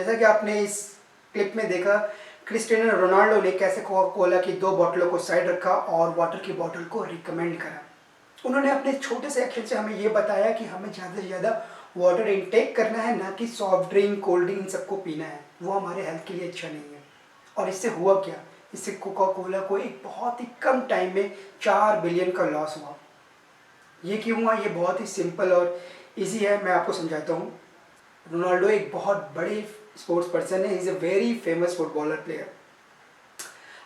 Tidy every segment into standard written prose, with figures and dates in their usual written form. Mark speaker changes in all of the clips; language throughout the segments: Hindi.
Speaker 1: जैसा कि आपने इस क्लिप में देखा, क्रिस्टियानो रोनाल्डो ने कैसे कोका कोला की 2 बॉटलों को साइड रखा और वाटर की बॉटल को रिकमेंड करा। उन्होंने अपने छोटे से एक्शन से हमें ये बताया कि हमें ज़्यादा से ज़्यादा वाटर इनटेक करना है, ना कि soft drink, cold drink in सबको पीना है। वो हमारे हेल्थ के लिए अच्छा नहीं है। और इससे हुआ क्या? इससे कोका कोला को एक बहुत ही कम टाइम में 4 बिलियन का लॉस हुआ। ये क्यों हुआ? ये बहुत ही सिंपल और ईजी है, मैं आपको समझाता हूँ। रोनाल्डो एक बहुत बड़े स्पोर्ट्स पर्सन है, is a very famous footballer player.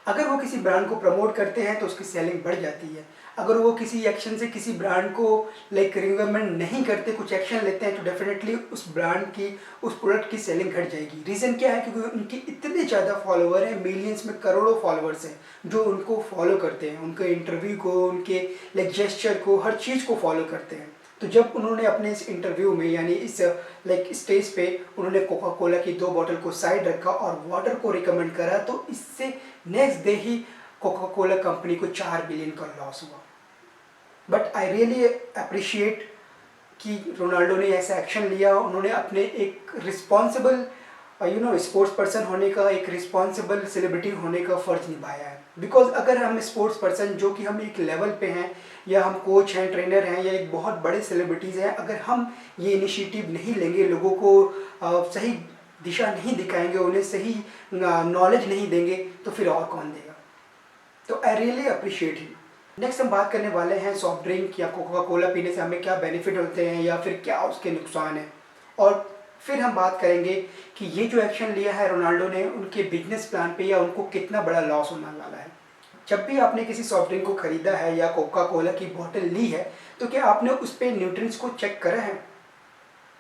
Speaker 1: अगर वो किसी ब्रांड को प्रमोट करते हैं तो उसकी सेलिंग बढ़ जाती है। अगर वो किसी एक्शन से किसी ब्रांड को रिकमेंड नहीं करते, कुछ एक्शन लेते हैं, तो डेफिनेटली उस ब्रांड की, उस प्रोडक्ट की सेलिंग घट जाएगी। रीज़न क्या है? क्योंकि उनके इतने ज़्यादा फॉलोअर हैं, मिलियंस में करोड़ों फॉलोअर्स हैं जो उनको फॉलो करते हैं, उनके इंटरव्यू को, उनके जेस्चर को, हर चीज़ को फॉलो करते हैं। तो जब उन्होंने अपने इस इंटरव्यू में, यानी इस स्टेज पे उन्होंने कोका कोला की 2 बॉटल को साइड रखा और वाटर को रिकमेंड करा, तो इससे नेक्स्ट डे ही कोका कोला कंपनी को 4 बिलियन का लॉस हुआ। बट आई रियली अप्रिशिएट कि रोनाल्डो ने ऐसा एक्शन लिया। उन्होंने अपने एक रिस्पॉन्सिबल स्पोर्ट्स पर्सन होने का, एक रिस्पॉन्सिबल सेलिब्रिटी होने का फ़र्ज निभाया है। बिकॉज अगर हम स्पोर्ट्स पर्सन जो कि हम एक लेवल पे हैं, या हम कोच हैं, ट्रेनर हैं, या एक बहुत बड़े सेलिब्रिटीज़ हैं, अगर हम ये इनिशिएटिव नहीं लेंगे, लोगों को सही दिशा नहीं दिखाएंगे, उन्हें सही नॉलेज नहीं देंगे, तो फिर और कौन देगा? तो I really appreciate he. Next हम बात करने वाले हैं सॉफ्ट ड्रिंक या कोका कोला पीने से हमें क्या बेनिफिट होते हैं, या फिर क्या उसके नुकसान हैं। और फिर हम बात करेंगे कि ये जो एक्शन लिया है रोनाल्डो ने, उनके बिजनेस प्लान पे या उनको कितना बड़ा लॉस होने वाला है। जब भी आपने किसी सॉफ्ट ड्रिंक को खरीदा है या कोका कोला की बोतल ली है, तो क्या आपने उस पर न्यूट्रिएंट्स को चेक करा है?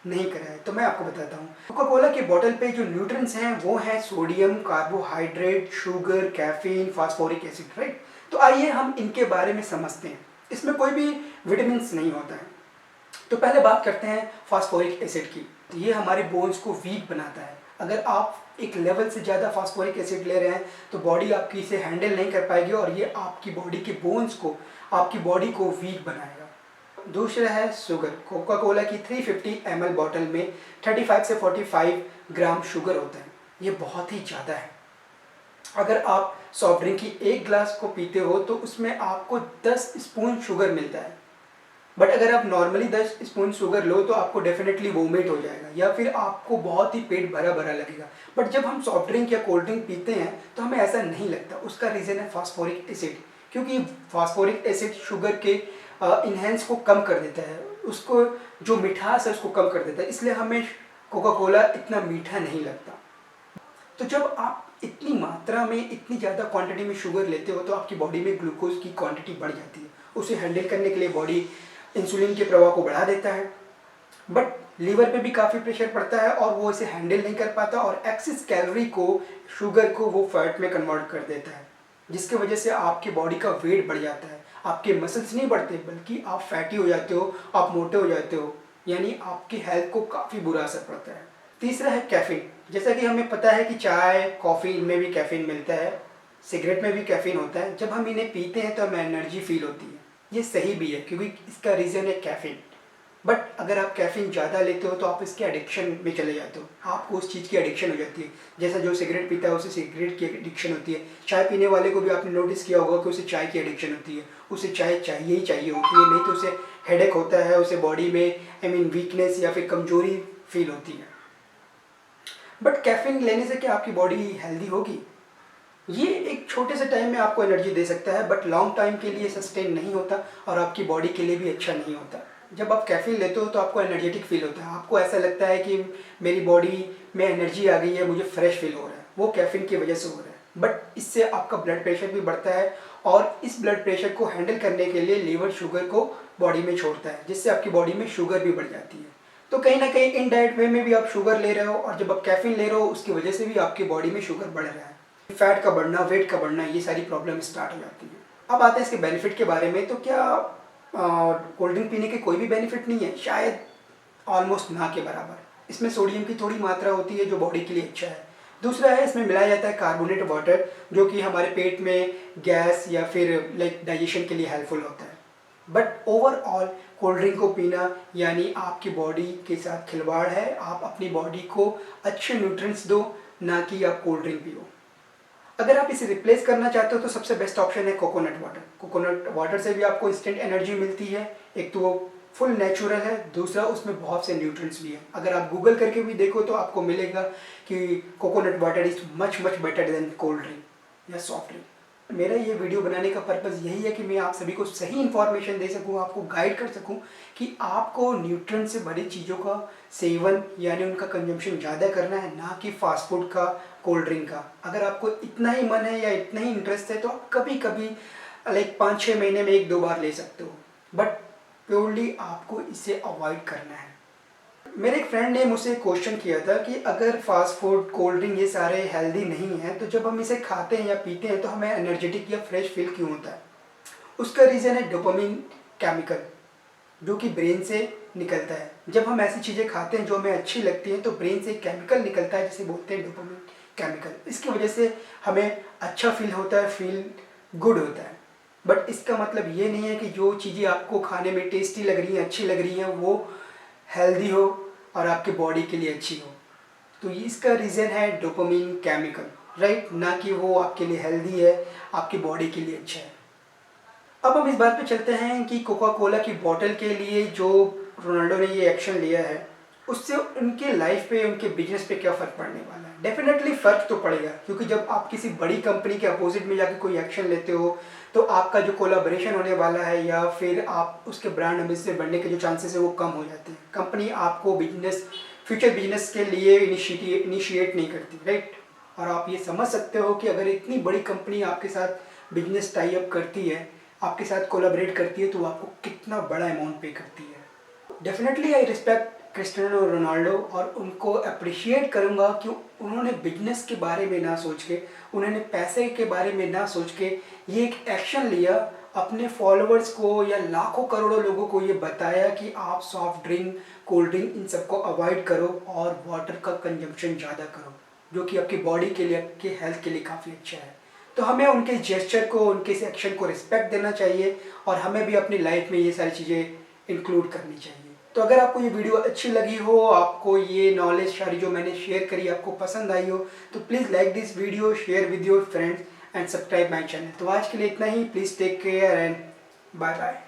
Speaker 1: नहीं करा है। तो मैं आपको बताता हूँ। कोका कोला की बोतल पे जो न्यूट्रिएंट्स हैं वो हैं sodium, carbohydrate, sugar, caffeine, phosphoric acid, right. तो आइए हम इनके बारे में समझते हैं। इसमें कोई भी विटामिन नहीं होता है। तो पहले बात करते हैं फास्फोरिक एसिड की। तो ये हमारे बोन्स को वीक बनाता है। अगर आप एक लेवल से ज़्यादा फास्फोरिक एसिड ले रहे हैं तो बॉडी आपकी इसे हैंडल नहीं कर पाएगी और ये आपकी बॉडी के बोन्स को, आपकी बॉडी को वीक बनाएगा। दूसरा है शुगर। कोका कोला की 350 ml बॉटल में 35 से 45 ग्राम शुगर होता है। ये बहुत ही ज़्यादा है। अगर आप सॉफ्ट ड्रिंक की एक ग्लास को पीते हो तो उसमें आपको 10 स्पून शुगर मिलता है। बट अगर आप नॉर्मली 10 स्पून शुगर लो तो आपको डेफिनेटली वोमिट हो जाएगा, या फिर आपको बहुत ही पेट भरा भरा लगेगा। बट जब हम सॉफ्ट ड्रिंक या कोल्ड ड्रिंक पीते हैं तो हमें ऐसा नहीं लगता। उसका रीज़न है फास्फोरिक एसिड, क्योंकि फास्फोरिक एसिड शुगर के इन्हेंस को कम कर देता है, उसको जो मिठास है उसको कम कर देता है, इसलिए हमें कोका कोला इतना मीठा नहीं लगता। तो जब आप इतनी मात्रा में, इतनी ज़्यादा क्वांटिटी में शुगर लेते हो तो आपकी बॉडी में ग्लूकोज की क्वांटिटी बढ़ जाती है। उसे हैंडल करने के लिए बॉडी इंसुलिन के प्रभाव को बढ़ा देता है, बट लीवर पे भी काफ़ी प्रेशर पड़ता है और वो इसे हैंडल नहीं कर पाता और एक्सेस कैलोरी को, शुगर को वो फैट में कन्वर्ट कर देता है, जिसकी वजह से आपकी बॉडी का वेट बढ़ जाता है। आपके मसल्स नहीं बढ़ते बल्कि आप फैटी हो जाते हो, आप मोटे हो जाते हो, यानी आपकी हेल्थ को काफ़ी बुरा असर पड़ता है। तीसरा है कैफीन। जैसा कि हमें पता है कि चाय, कॉफ़ी, इनमें भी कैफीन मिलता है, सिगरेट में भी कैफीन होता है। जब हम इन्हें पीते हैं तो हमें एनर्जी फील होती है। ये सही भी है क्योंकि इसका रीज़न है कैफीन। बट अगर आप कैफीन ज़्यादा लेते हो तो आप इसके एडिक्शन में चले जाते हो, आपको उस चीज़ की एडिक्शन हो जाती है। जैसा जो सिगरेट पीता है उसे सिगरेट की एडिक्शन होती है। चाय पीने वाले को भी आपने नोटिस किया होगा कि उसे चाय की एडिक्शन होती है, उसे चाय चाहिए ही चाहिए होती है, नहीं तो उसे हेडेक होता है, उसे बॉडी में वीकनेस या फिर कमजोरी फील होती है। बट कैफीन लेने से क्या आपकी बॉडी हेल्दी होगी? ये एक छोटे से टाइम में आपको एनर्जी दे सकता है, बट लॉन्ग टाइम के लिए सस्टेन नहीं होता और आपकी बॉडी के लिए भी अच्छा नहीं होता। जब आप कैफीन लेते हो तो आपको एनर्जेटिक फील होता है, आपको ऐसा लगता है कि मेरी बॉडी में एनर्जी आ गई है, मुझे फ्रेश फील हो रहा है। वो कैफीन की वजह से हो रहा है। बट इससे आपका ब्लड प्रेशर भी बढ़ता है और इस ब्लड प्रेशर को हैंडल करने के लिए लीवर शुगर को बॉडी में छोड़ता है, जिससे आपकी बॉडी में शुगर भी बढ़ जाती है। तो कहीं ना कहीं इनडायरेक्ट वे में भी आप शुगर ले रहे हो, और जब आप कैफीन ले रहे हो उसकी वजह से भी आपकी बॉडी में शुगर बढ़ रहा है। फैट का बढ़ना, वेट का बढ़ना, ये सारी प्रॉब्लम स्टार्ट हो जाती है। अब आते हैं इसके बेनिफिट के बारे में। तो क्या कोल्ड ड्रिंक पीने के कोई भी बेनिफिट नहीं है? शायद ऑलमोस्ट ना के बराबर। इसमें सोडियम की थोड़ी मात्रा होती है जो बॉडी के लिए अच्छा है। दूसरा है, इसमें मिलाया जाता है कार्बोनेट वाटर, जो कि हमारे पेट में गैस या फिर डाइजेशन के लिए हेल्पफुल होता है। बट ओवरऑल कोल्ड ड्रिंक को पीना यानी आपकी बॉडी के साथ खिलवाड़ है। आप अपनी बॉडी को अच्छे न्यूट्रिएंट्स दो, ना कि आप कोल्ड ड्रिंक पियो। अगर आप इसे रिप्लेस करना चाहते हो तो सबसे बेस्ट ऑप्शन है कोकोनट वाटर। कोकोनट वाटर से भी आपको इंस्टेंट एनर्जी मिलती है। एक तो वो फुल नेचुरल है, दूसरा उसमें बहुत से न्यूट्रिएंट्स भी हैं। अगर आप गूगल करके भी देखो तो आपको मिलेगा कि coconut water is much better than cold drink या सॉफ्ट ड्रिंक। मेरा ये वीडियो बनाने का पर्पज़ यही है कि मैं आप सभी को सही इन्फॉर्मेशन दे सकूं, आपको गाइड कर सकूं कि आपको न्यूट्रिएंट से भरी चीज़ों का सेवन यानी उनका कंजम्पशन ज़्यादा करना है, ना कि फास्ट फूड का, कोल्ड ड्रिंक का। अगर आपको इतना ही मन है या इतना ही इंटरेस्ट है तो आप कभी कभी लाइक 5-6 महीने में 1-2 बार ले सकते हो, बट प्योरली आपको इसे अवॉइड करना है। मेरे एक फ्रेंड ने मुझसे क्वेश्चन किया था कि अगर फास्ट फूड, कोल्ड ड्रिंक ये सारे हेल्दी नहीं हैं तो जब हम इसे खाते हैं या पीते हैं तो हमें एनर्जेटिक या फ्रेश फील क्यों होता है? उसका रीज़न है डोपामिन केमिकल, जो कि ब्रेन से निकलता है। जब हम ऐसी चीज़ें खाते हैं जो हमें अच्छी लगती हैं तो ब्रेन से एक केमिकल निकलता है जिसे बोलते हैं डोपामिन केमिकल। इसकी वजह से हमें अच्छा फील होता है, फील गुड होता है। बट इसका मतलब ये नहीं है कि जो चीज़ें आपको खाने में टेस्टी लग रही हैं, अच्छी लग रही हैं, वो हेल्दी हो और आपके बॉडी के लिए अच्छी हो। तो इसका रीज़न है डोपामिन केमिकल, राइट, ना कि वो आपके लिए हेल्दी है, आपकी बॉडी के लिए अच्छा है। अब हम इस बात पे चलते हैं कि कोका कोला की बोतल के लिए जो रोनाल्डो ने ये एक्शन लिया है उससे उनके लाइफ पे, उनके बिजनेस पे क्या फ़र्क पड़ने वाला है? डेफिनेटली फ़र्क तो पड़ेगा, क्योंकि जब आप किसी बड़ी कंपनी के अपोजिट में जाकर कोई एक्शन लेते हो तो आपका जो कोलैबोरेशन होने वाला है या फिर आप उसके ब्रांड एम्बेसडर बनने के जो चांसेस है वो कम हो जाते हैं। कंपनी आपको बिजनेस, फ्यूचर बिजनेस के लिए इनिशिएट नहीं करती, राइट। और आप ये समझ सकते हो कि अगर इतनी बड़ी कंपनी आपके साथ बिजनेस टाई अप करती है, आपके साथ कोलैबोरेट करती है, तो वो आपको कितना बड़ा अमाउंट पे करती है। Definitely I respect Cristiano Ronaldo और उनको अप्रिशिएट करूँगा कि उन्होंने बिजनेस के बारे में ना सोच के, उन्होंने पैसे के बारे में ना सोच के ये एक एक्शन लिया, अपने फॉलोअर्स को या लाखों करोड़ों लोगों को ये बताया कि आप soft drink, cold drink in सबको अवॉइड करो और वाटर का कंजम्पशन ज़्यादा करो, जो कि आपकी बॉडी के लिए, आपके हेल्थ के लिए काफ़ी अच्छा है। तो हमें उनके जेस्चर को, उनके इस एक्शन को रिस्पेक्ट देना चाहिए और हमें भी अपनी लाइफ में ये सारी चीज़ें इंक्लूड करनी चाहिए। तो अगर आपको ये वीडियो अच्छी लगी हो, आपको ये नॉलेज सारी जो मैंने शेयर करी आपको पसंद आई हो, तो please like this video, share with your friends and subscribe my channel. तो आज के लिए इतना ही। Please take care and bye bye.